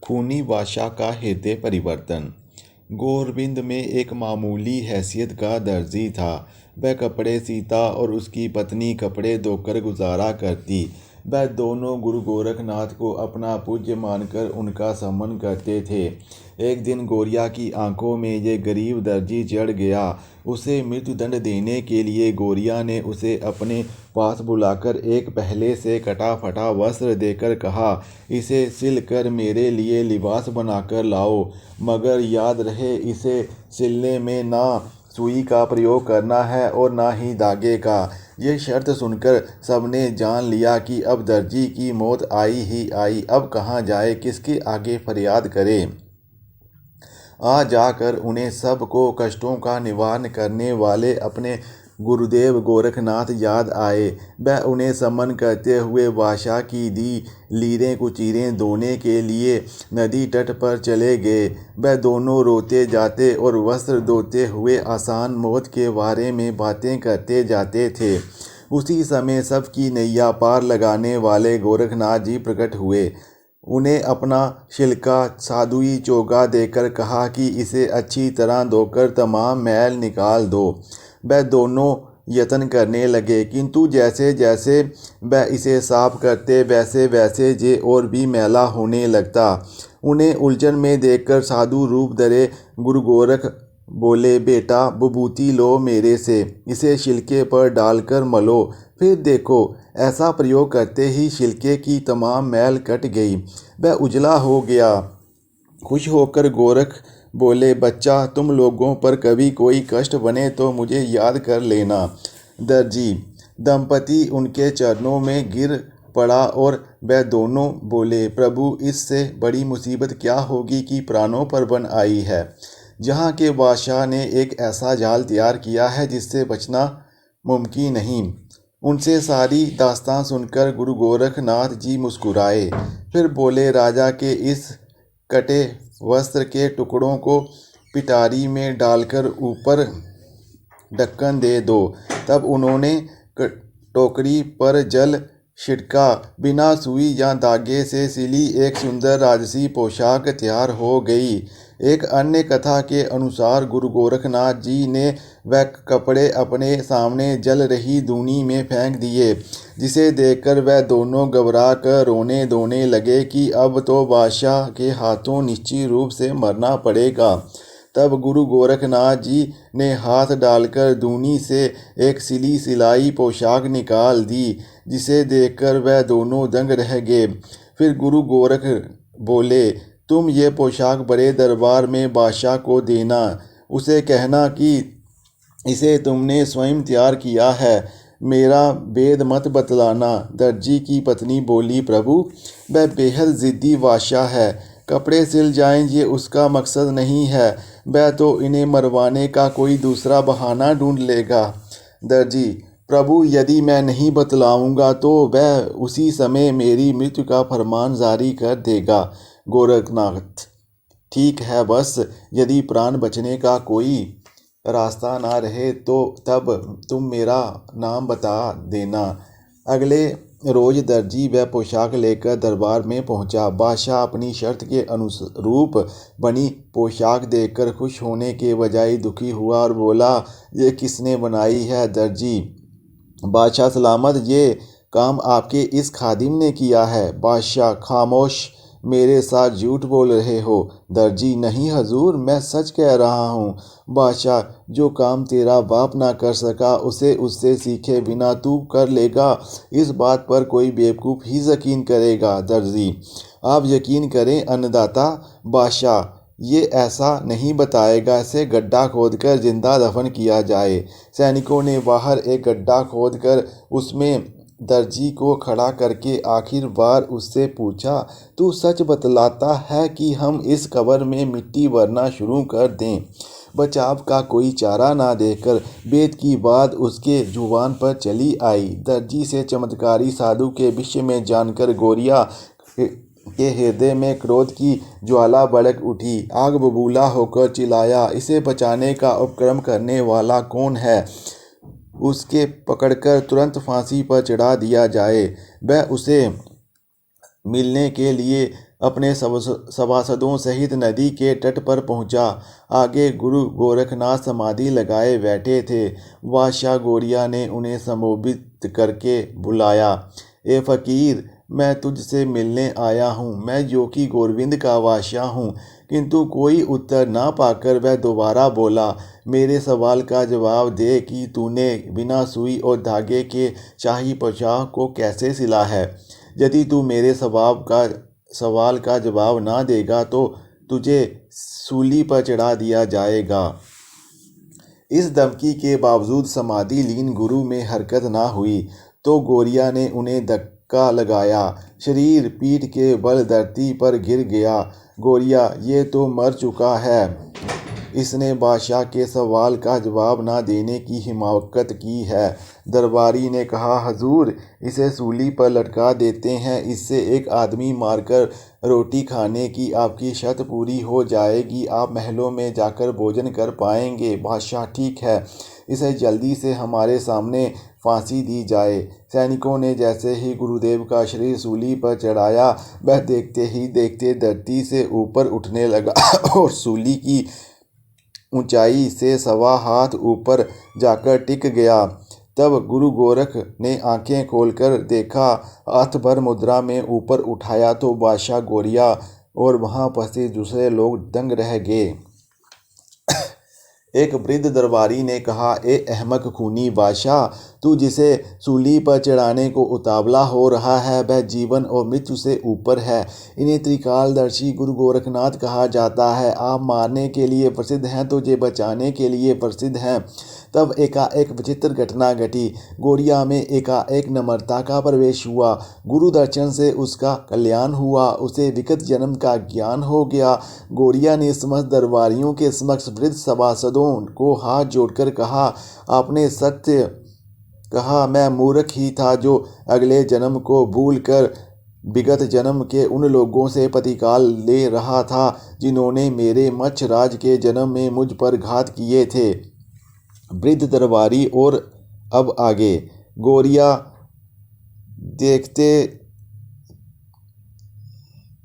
खूनी बादशाह का हृदय परिवर्तन। गोरबिंद में एक मामूली हैसियत का दर्जी था। वह कपड़े सीता और उसकी पत्नी कपड़े धोकर गुजारा करती। वह दोनों गुरु गोरखनाथ को अपना पूज्य मानकर उनका सम्मान करते थे। एक दिन गोरिया की आंखों में ये गरीब दर्जी चढ़ गया। उसे मृत्युदंड देने के लिए गोरिया ने उसे अपने पास बुलाकर एक पहले से कटा फटा वस्त्र देकर कहा, इसे सिल कर मेरे लिए लिबास बनाकर लाओ, मगर याद रहे इसे सिलने में ना सुई का प्रयोग करना है और ना ही धागे का। ये शर्त सुनकर सबने जान लिया कि अब दर्जी की मौत आई ही आई। अब कहाँ जाए, किसके आगे फरियाद करे। आ जाकर उन्हें सबको कष्टों का निवारण करने वाले अपने गुरुदेव गोरखनाथ याद आए। वह उन्हें समन करते हुए बादशाह की दी लीरें कुचीरें धोने के लिए नदी तट पर चले गए। वह दोनों रोते जाते और वस्त्र धोते हुए आसान मौत के बारे में बातें करते जाते थे। उसी समय सबकी नैया पार लगाने वाले गोरखनाथ जी प्रकट हुए। उन्हें अपना छिलका सादुई चोगा देकर कहा कि इसे अच्छी तरह धोकर तमाम मैल निकाल दो। वह दोनों यत्न करने लगे, किंतु जैसे जैसे वह इसे साफ करते वैसे वैसे ये और भी मैला होने लगता। उन्हें उलझन में देखकर साधु रूप धरे गुरु गोरख बोले, बेटा विभूति लो मेरे से, इसे छिलके पर डालकर मलो, फिर देखो। ऐसा प्रयोग करते ही छिलके की तमाम मैल कट गई। वह उजला हो गया। खुश होकर गोरख बोले, बच्चा तुम लोगों पर कभी कोई कष्ट बने तो मुझे याद कर लेना। दर्जी दंपति उनके चरणों में गिर पड़ा और वह दोनों बोले, प्रभु इससे बड़ी मुसीबत क्या होगी कि प्राणों पर बन आई है। जहाँ के बादशाह ने एक ऐसा जाल तैयार किया है जिससे बचना मुमकिन नहीं। उनसे सारी दास्तान सुनकर गुरु गोरखनाथ जी मुस्कुराए। फिर बोले, राजा के इस कटे वस्त्र के टुकड़ों को पिटारी में डालकर ऊपर ढक्कन दे दो। तब उन्होंने टोकरी पर जल छिड़का। बिना सुई या धागे से सिली एक सुंदर राजसी पोशाक तैयार हो गई। एक अन्य कथा के अनुसार गुरु गोरखनाथ जी ने वह कपड़े अपने सामने जल रही धूनी में फेंक दिए, जिसे देखकर वह दोनों घबरा कर रोने धोने लगे कि अब तो बादशाह के हाथों निश्चित रूप से मरना पड़ेगा। तब गुरु गोरखनाथ जी ने हाथ डालकर धूनी से एक सिली सिलाई पोशाक निकाल दी, जिसे देखकर वह दोनों दंग रह गए। फिर गुरु गोरख बोले, तुम ये पोशाक बड़े दरबार में बादशाह को देना, उसे कहना कि इसे तुमने स्वयं तैयार किया है, मेरा भेद मत बतलाना। दर्जी की पत्नी बोली, प्रभु वह बेहद ज़िद्दी बादशाह है, कपड़े सिल जाएं ये उसका मकसद नहीं है, वह तो इन्हें मरवाने का कोई दूसरा बहाना ढूंढ लेगा। दर्जी, प्रभु यदि मैं नहीं बतलाऊंगा तो वह उसी समय मेरी मृत्यु का फरमान जारी कर देगा। गोरखनाथ, ठीक है, बस यदि प्राण बचने का कोई रास्ता ना रहे तो तब तुम मेरा नाम बता देना। अगले रोज दर्जी वह पोशाक लेकर दरबार में पहुंचा। बादशाह अपनी शर्त के अनुरूप बनी पोशाक देखकर खुश होने के बजाय दुखी हुआ और बोला, ये किसने बनाई है। दर्जी, बादशाह सलामत, ये काम आपके इस खादिम ने किया है। बादशाह, खामोश, मेरे साथ झूठ बोल रहे हो। दर्जी, नहीं हजूर, मैं सच कह रहा हूँ। बादशाह, जो काम तेरा बाप ना कर सका उसे उससे सीखे बिना तू कर लेगा, इस बात पर कोई बेवकूफ़ ही यकीन करेगा। दर्जी, आप यकीन करें अन्नदाता। बादशाह, ये ऐसा नहीं बताएगा, इसे गड्ढा खोदकर जिंदा दफन किया जाए। सैनिकों ने बाहर एक गड्ढा खोदकर उसमें दर्जी को खड़ा करके आखिर बार उससे पूछा, तू सच बतलाता है कि हम इस कब्र में मिट्टी भरना शुरू कर दें। बचाव का कोई चारा ना देखकर वेद की बात उसके जुबान पर चली आई। दर्जी से चमत्कारी साधु के विषय में जानकर गोरिया के हृदय में क्रोध की ज्वाला भड़क उठी। आग बबूला होकर चिल्लाया, इसे बचाने का उपक्रम करने वाला कौन है, उसके पकड़कर तुरंत फांसी पर चढ़ा दिया जाए। वह उसे मिलने के लिए अपने सभासदों सहित नदी के तट पर पहुंचा। आगे गुरु गोरखनाथ समाधि लगाए बैठे थे। बादशाह गौरिया ने उन्हें संबोधित करके बुलाया, ए फकीर, मैं तुझसे मिलने आया हूँ। मैं योगी गोरविंद का बादशाह हूँ। किंतु कोई उत्तर ना पाकर वह दोबारा बोला, मेरे सवाल का जवाब दे कि तूने बिना सुई और धागे के शाही पोशाक को कैसे सिला है। यदि तू मेरे सवाल का जवाब ना देगा तो तुझे सूली पर चढ़ा दिया जाएगा। इस धमकी के बावजूद समाधि लीन गुरु में हरकत ना हुई तो गौरिया ने उन्हें धक्का लगाया। शरीर पीठ के बल धरती पर गिर गया। गौरिया, ये तो मर चुका है। इसने बादशाह के सवाल का जवाब ना देने की हिमाकत की है। दरबारी ने कहा, हजूर, इसे सूली पर लटका देते हैं। इससे एक आदमी मारकर रोटी खाने की आपकी शर्त पूरी हो जाएगी। आप महलों में जाकर भोजन कर पाएंगे। बादशाह, ठीक है, इसे जल्दी से हमारे सामने फांसी दी जाए। सैनिकों ने जैसे ही गुरुदेव का शरीर सूली पर चढ़ाया, वह देखते ही देखते धरती से ऊपर उठने लगा और सूली की ऊंचाई से 1.25 हाथ ऊपर जाकर टिक गया। तब गुरु गोरख ने आंखें खोलकर देखा। हाथ भर मुद्रा में ऊपर उठाया तो बादशाह गौरिया और वहां फंसे दूसरे लोग दंग रह गए। एक वृद्ध दरबारी ने कहा, ए अहमक खूनी बादशाह, तू जिसे सूली पर चढ़ाने को उतावला हो रहा है वह जीवन और मृत्यु से ऊपर है। इन्हें त्रिकालदर्शी गुरु गोरखनाथ कहा जाता है। आप मारने के लिए प्रसिद्ध हैं, तुझे बचाने के लिए प्रसिद्ध हैं। तब एकाएक विचित्र घटना घटी। गौरिया में एकाएक नम्रता का प्रवेश हुआ। गुरु दर्शन से उसका कल्याण हुआ। उसे विगत जन्म का ज्ञान हो गया। गौरिया ने समस्त दरबारियों के समक्ष वृद्ध सभासदों को हाथ जोड़कर कहा, आपने सत्य कहा। मैं मूर्ख ही था जो अगले जन्म को भूल कर विगत जन्म के उन लोगों से प्रतिकाल ले रहा था जिन्होंने मेरे मच्छराज के जन्म में मुझ पर घात किए थे। वृद्ध दरबारी और अब आगे। गौरिया देखते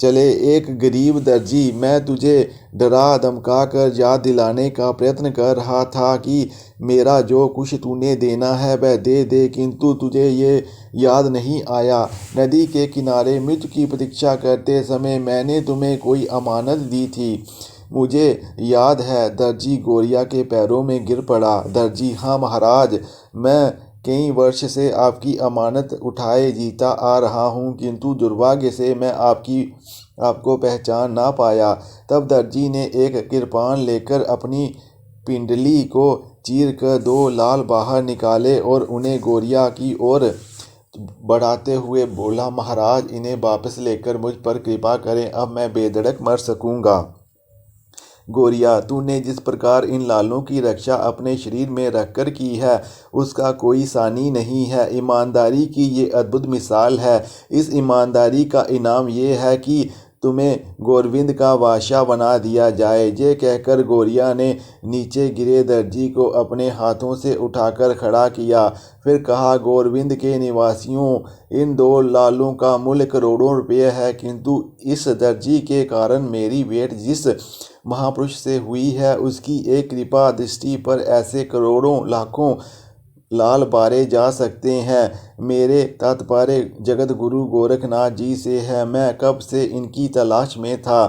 चले, एक गरीब दर्जी, मैं तुझे डरा धमका कर याद दिलाने का प्रयत्न कर रहा था कि मेरा जो कुछ तूने देना है वह दे दे, किंतु तुझे ये याद नहीं आया। नदी के किनारे मृत्यु की प्रतीक्षा करते समय मैंने तुम्हें कोई अमानत दी थी, मुझे याद है। दर्जी गौरिया के पैरों में गिर पड़ा। दर्जी, हाँ महाराज, मैं कई वर्ष से आपकी अमानत उठाए जीता आ रहा हूँ, किंतु दुर्भाग्य से मैं आपको पहचान ना पाया। तब दर्जी ने एक कृपाण लेकर अपनी पिंडली को चीर कर 2 लाल बाहर निकाले और उन्हें गौरिया की ओर बढ़ाते हुए बोला, महाराज, इन्हें वापस लेकर मुझ पर कृपा करें, अब मैं बेधड़क मर सकूँगा। गौरिया, तूने जिस प्रकार इन लालों की रक्षा अपने शरीर में रखकर की है उसका कोई सानी नहीं है। ईमानदारी की ये अद्भुत मिसाल है। इस ईमानदारी का इनाम ये है कि तुम्हें गोरविंद का बादशाह बना दिया जाए। ये कहकर गौरिया ने नीचे गिरे दर्जी को अपने हाथों से उठाकर खड़ा किया। फिर कहा, गोरविंद के निवासियों, इन 2 लालों का मूल्य करोड़ों रुपये है, किंतु इस दर्जी के कारण मेरी भेंट जिस महापुरुष से हुई है उसकी एक कृपा दृष्टि पर ऐसे करोड़ों लाखों लाल बारे जा सकते हैं। मेरे तात्पर्य जगत गुरु गोरखनाथ जी से है। मैं कब से इनकी तलाश में था।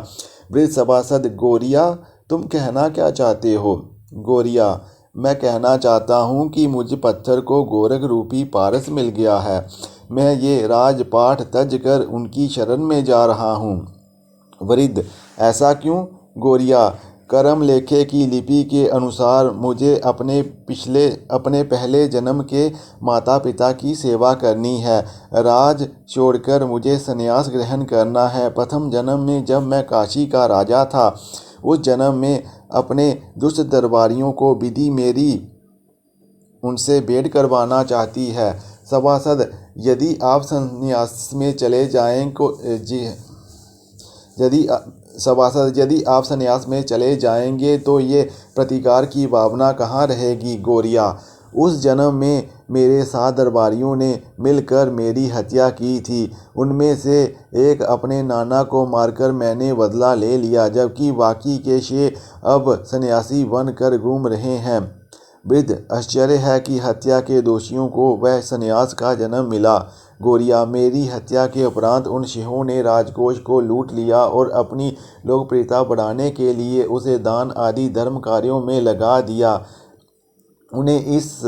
वृद्ध सभासद, गौरिया, तुम कहना क्या चाहते हो? गौरिया, मैं कहना चाहता हूँ कि मुझे पत्थर को गोरख रूपी पारस मिल गया है। मैं ये राजपाट तज कर उनकी शरण में जा रहा हूँ। वृद्ध, ऐसा क्यों? गौरिया, कर्म लेखे की लिपि के अनुसार मुझे अपने पहले जन्म के माता पिता की सेवा करनी है। राज छोड़कर मुझे संन्यास ग्रहण करना है। प्रथम जन्म में जब मैं काशी का राजा था, उस जन्म में अपने दुष्ट दरबारियों को विधि मेरी उनसे भेंट करवाना चाहती है। सभासद, यदि आप संन्यास में चले जाएं यदि आप संन्यास में चले जाएंगे तो ये प्रतिकार की भावना कहाँ रहेगी? गौरिया, उस जन्म में मेरे 7 दरबारियों ने मिलकर मेरी हत्या की थी। उनमें से एक अपने नाना को मारकर मैंने बदला ले लिया, जबकि बाकी के 6 अब सन्यासी बनकर घूम रहे हैं। वृद्ध, आश्चर्य है कि हत्या के दोषियों को वह सन्यास का जन्म मिला। गौरिया, मेरी हत्या के उपरांत उन सिंहों ने राजकोष को लूट लिया और अपनी लोकप्रियता बढ़ाने के लिए उसे दान आदि धर्म कार्यों में लगा दिया। उन्हें इस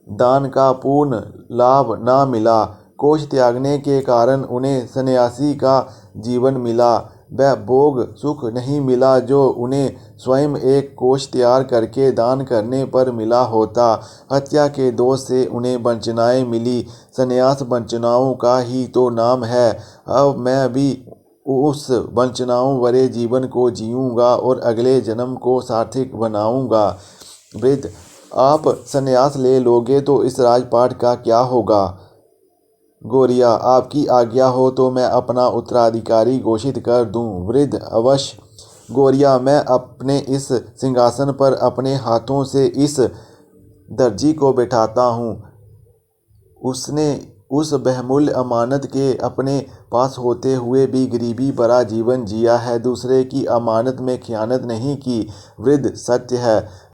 दान का पूर्ण लाभ न मिला। कोष त्यागने के कारण उन्हें सन्यासी का जीवन मिला। वह भोग सुख नहीं मिला जो उन्हें स्वयं एक कोष तैयार करके दान करने पर मिला होता। हत्या के दोष से उन्हें वंचनाएं मिली। सन्यास वंचनाओं का ही तो नाम है। अब मैं भी उस वंचनाओं भरे जीवन को जीऊँगा और अगले जन्म को सार्थक बनाऊँगा। वृद्ध, आप सन्यास ले लोगे तो इस राजपाट का क्या होगा? गौरिया, आपकी आज्ञा हो तो मैं अपना उत्तराधिकारी घोषित कर दूं। वृद्ध, अवश्य। गौरिया, मैं अपने इस सिंहासन पर अपने हाथों से इस दर्जी को बैठाता हूँ। उसने उस बहुमूल्य अमानत के अपने पास होते हुए भी गरीबी भरा जीवन जिया है। दूसरे की अमानत में खयानत नहीं की। वृद्ध, सत्य है।